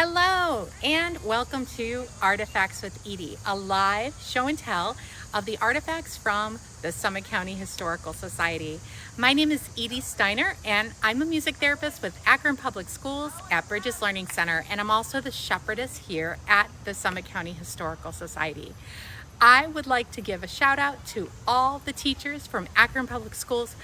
Hello, and welcome to Artifacts with Edie, a live show and tell of the artifacts from the Summit County Historical Society. My name is Edie Steiner, and I'm a music therapist with Akron Public Schools at Bridges Learning Center, and I'm also the shepherdess here at the Summit County Historical Society. I would like to give a shout out to all the teachers from Akron Public Schools.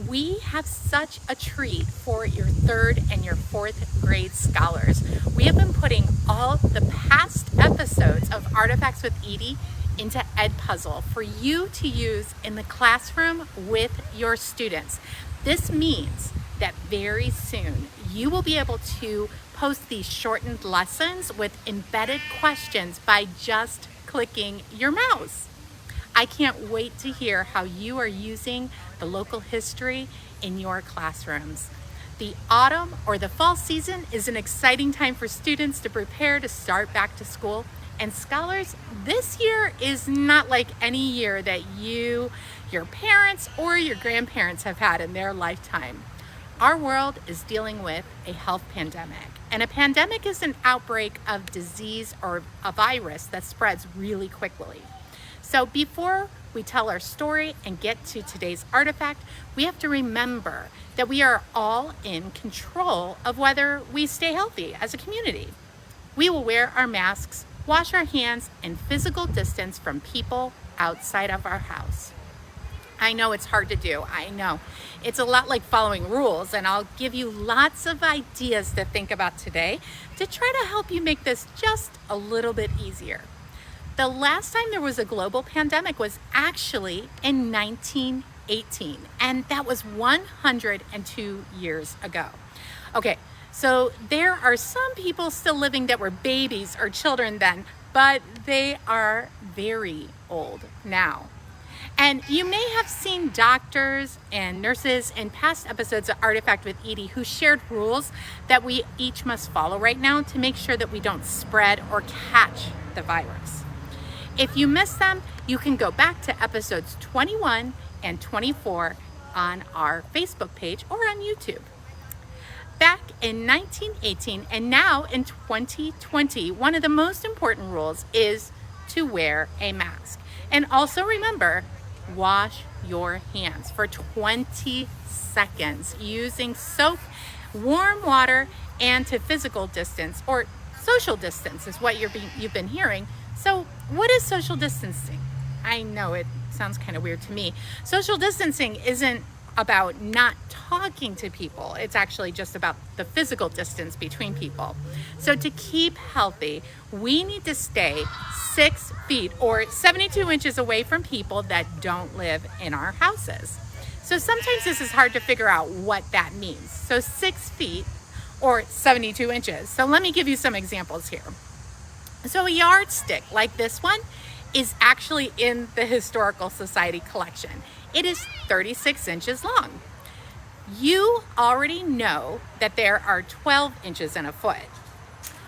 We have such a treat for your third and your fourth grade scholars. We have been putting all the past episodes of Artifacts with Edie into Edpuzzle for you to use in the classroom with your students. This means that very soon you will be able to post these shortened lessons with embedded questions by just clicking your mouse. I can't wait to hear how you are using the local history in your classrooms. The autumn or the fall season is an exciting time for students to prepare to start back to school. And scholars, this year is not like any year that you, your parents, or your grandparents have had in their lifetime. Our world is dealing with a health pandemic, and a pandemic is an outbreak of disease or a virus that spreads really quickly. So before we tell our story and get to today's artifact, we have to remember that we are all in control of whether we stay healthy as a community. We will wear our masks, wash our hands, and physical distance from people outside of our house. I know it's hard to do. I know. It's a lot like following rules, and I'll give you lots of ideas to think about today to try to help you make this just a little bit easier. The last time there was a global pandemic was actually in 1918, and that was 102 years ago. Okay, so there are some people still living that were babies or children then, but they are very old now. And you may have seen doctors and nurses in past episodes of Artifact with Edie who shared rules that we each must follow right now to make sure that we don't spread or catch the virus. If you missed them, you can go back to episodes 21 and 24 on our Facebook page or on YouTube. Back in 1918 and now in 2020, one of the most important rules is to wear a mask. And also remember, wash your hands for 20 seconds using soap, warm water, and to physical distance or social distance is what you've been hearing. So what is social distancing? I know it sounds kind of weird to me. Social distancing isn't about not talking to people. It's actually just about the physical distance between people. So to keep healthy, we need to stay 6 feet or 72 inches away from people that don't live in our houses. So sometimes this is hard to figure out what that means. So 6 feet or 72 inches. So let me give you some examples here. So a yardstick like this one is actually in the Historical Society collection. It is 36 inches long. You already know that there are 12 inches in a foot.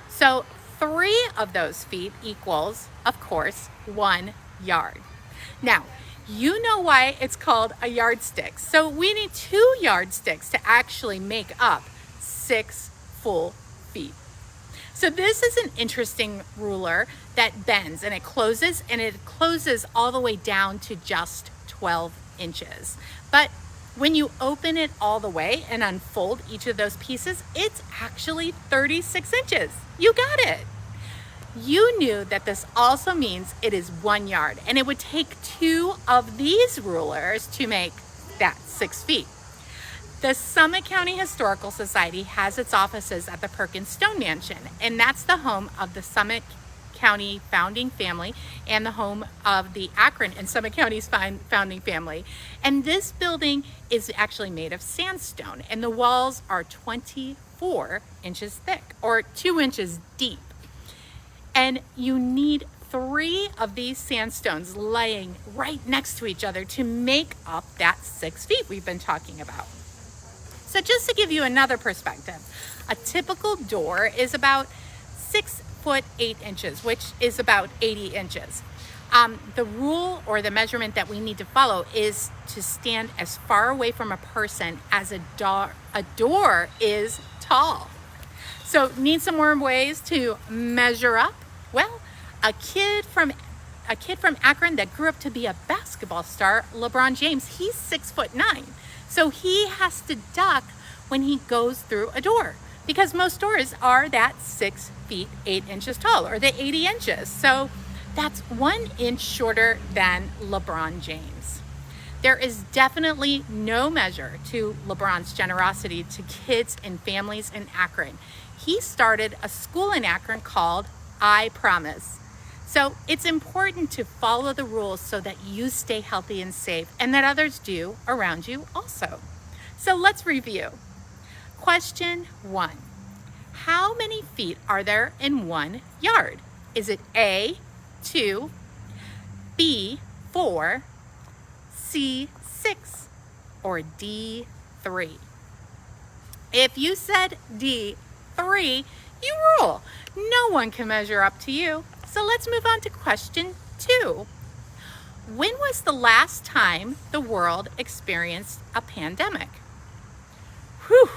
So 3 of those feet equals, of course, 1 yard. Now, you know why it's called a yardstick. So we need 2 yardsticks to actually make up 6 full feet. So this is an interesting ruler that bends and it closes all the way down to just 12 inches. But when you open it all the way and unfold each of those pieces, it's actually 36 inches. You got it. You knew that this also means it is 1 yard, and it would take 2 of these rulers to make that 6 feet. The Summit County Historical Society has its offices at the Perkins Stone Mansion, and that's the home of the Summit County founding family and the home of the Akron and Summit County's founding family. And this building is actually made of sandstone, and the walls are 24 inches thick or 2 inches deep. And you need 3 of these sandstones laying right next to each other to make up that 6 feet we've been talking about. So just to give you another perspective, a typical door is about 6 foot 8 inches, which is about 80 inches. The rule or the measurement that we need to follow is to stand as far away from a person as a door is tall. So need some more ways to measure up? Well, a kid from Akron that grew up to be a basketball star, LeBron James, he's 6'9". So he has to duck when he goes through a door because most doors are that 6 feet 8 inches tall, or the 80 inches. So that's 1 inch shorter than LeBron James. There is definitely no measure to LeBron's generosity to kids and families in Akron. He started a school in Akron called I Promise. So it's important to follow the rules so that you stay healthy and safe and that others do around you also. So let's review. Question 1. How many feet are there in 1 yard? Is it A, 2, B, 4, C, 6, or D, 3? If you said D, 3, you rule. No one can measure up to you. So let's move on to question 2. When was the last time the world experienced a pandemic? Whew.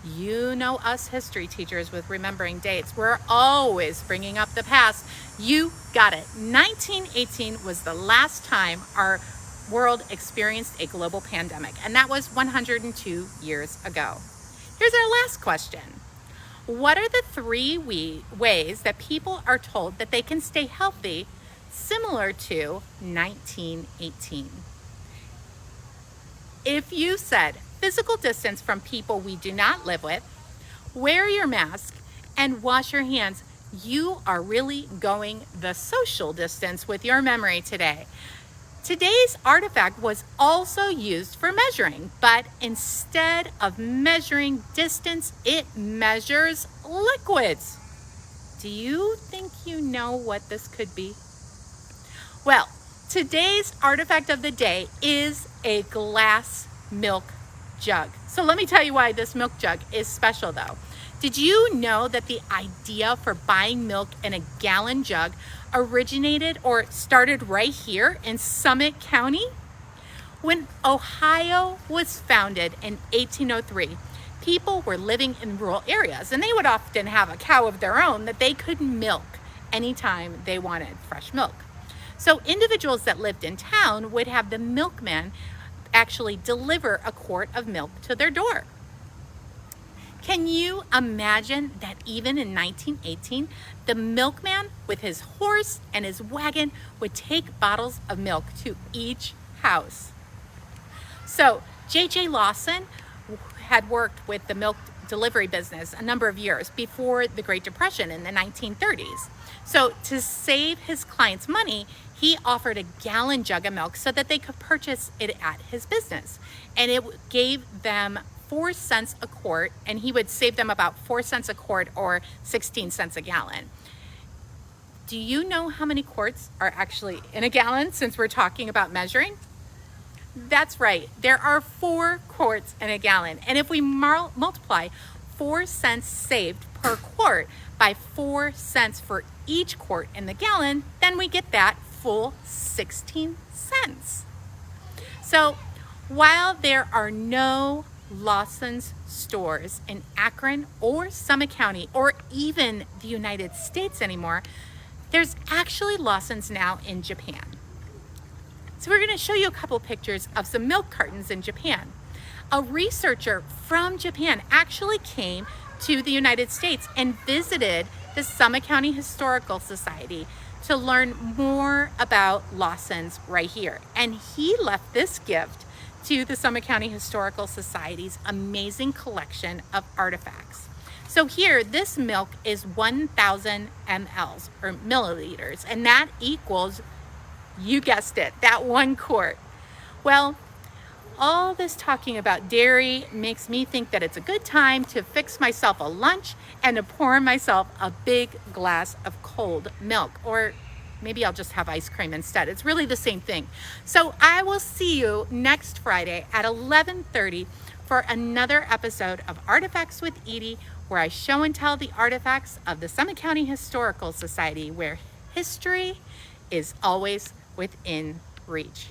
You know us history teachers with remembering dates. We're always bringing up the past. You got it. 1918 was the last time our world experienced a global pandemic, and that was 102 years ago. Here's our last question. What are the 3 ways that people are told that they can stay healthy similar to 1918? If you said physical distance from people we do not live with, wear your mask, and wash your hands, you are really going the social distance with your memory today. Today's artifact was also used for measuring, but instead of measuring distance, it measures liquids. Do you think you know what this could be? Well, today's artifact of the day is a glass milk jug. So let me tell you why this milk jug is special though. Did you know that the idea for buying milk in a gallon jug originated or started right here in Summit County? When Ohio was founded in 1803, people were living in rural areas and they would often have a cow of their own that they could milk anytime they wanted fresh milk. So individuals that lived in town would have the milkman actually deliver a quart of milk to their door. Can you imagine that even in 1918, the milkman with his horse and his wagon would take bottles of milk to each house? So J.J. Lawson had worked with the milk delivery business a number of years before the Great Depression in the 1930s. So to save his clients money, he offered a gallon jug of milk so that they could purchase it at his business. And it gave them 4 cents a quart, and he would save them about 4 cents a quart or 16 cents a gallon. Do you know how many quarts are actually in a gallon since we're talking about measuring? That's right, there are 4 quarts in a gallon. And if we multiply 4 cents saved per quart by 4 cents for each quart in the gallon, then we get that full 16 cents. So while there are no Lawson's stores in Akron or Summit County or even the United States anymore, there's actually Lawson's now in Japan. So we're going to show you a couple pictures of some milk cartons in Japan. A researcher from Japan actually came to the United States and visited the Summit County Historical Society to learn more about Lawson's right here. And he left this gift to the Summit County Historical Society's amazing collection of artifacts. So here, this milk is 1,000 mLs or milliliters, and that equals, you guessed it, that 1 quart. Well, all this talking about dairy makes me think that it's a good time to fix myself a lunch and to pour myself a big glass of cold milk, or maybe I'll just have ice cream instead. It's really the same thing. So I will see you next Friday at 11:30 for another episode of Artifacts with Edie, where I show and tell the artifacts of the Summit County Historical Society, where history is always within reach.